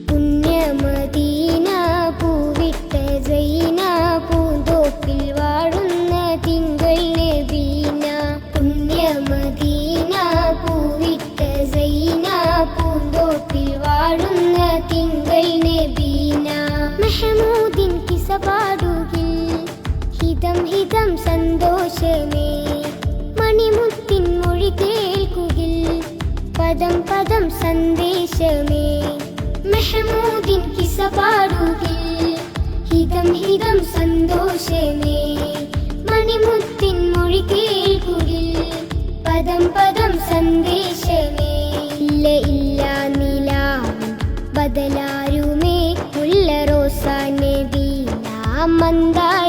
പുണ്യമദീന പൂവിട്ട സൈന പൂന്തോപ്പിൽ വാഴുന്ന തിങ്കൾ നബീന. പുണ്യമദീന പൂവിട്ട സൈന പൂന്തോപ്പിൽ വാഴുന്ന തിങ്കൾ നബീന. മെഹമൂദിൻ കിസ പാടുകിൽ ഹിതം ഹിതം സന്തോഷമേ. മണിമുത്തിൻ മൊഴി കേൾക്കുകിൽ പദം പദം സന്ദേശമേ. മെഹമൂദിൻ കിസ പാടുകിൽ ഹിതം ഹിതം സന്തോഷമേ. മണിമുത്തിൻ മൊഴി കേൾക്കുകിൽ പദം പദം സന്ദേശമേ. ഇല്ല ഇല്ല നിലാവിൻ ബദലാരുമേ മുല്ല റോസാ നബീന മന്ദാര